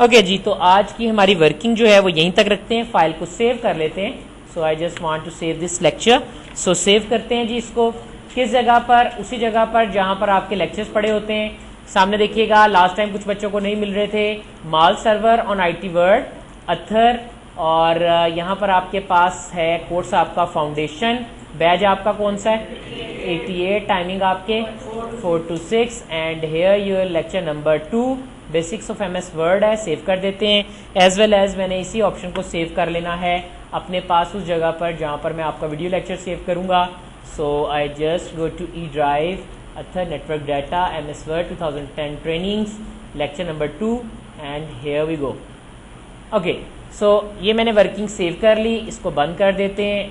ओके जी, तो आज की हमारी वर्किंग जो है वो यहीं तक रखते हैं। फाइल को सेव कर लेते हैं। So I just want to save this lecture. So save करते हैं जी इसको किस जगह पर? उसी जगह पर जहां पर आपके लेक्चर्स पड़े होते हैं। सामने देखिएगा, लास्ट टाइम कुछ बच्चों को नहीं मिल रहे थे, माल server on IT Word, other, और यहाँ पर आपके पास है कोर्स आपका फाउंडेशन, बैच आपका कौन सा है? 88, टाइमिंग आपके 4 to 6 and here your lecture number 2 basics of MS word है, सेव कर देते हैं. एज वेल एज मैंने इसी ऑप्शन को सेव कर लेना है अपने पास उस जगह पर जहाँ पर मैं आपका वीडियो लेक्चर सेव करूँगा. So I just go to E drive, other network data, MS Word 2010 trainings, lecture number 2 and here we go. Okay, सो ये मैंने वर्किंग सेव कर ली, इसको बंद कर देते हैं.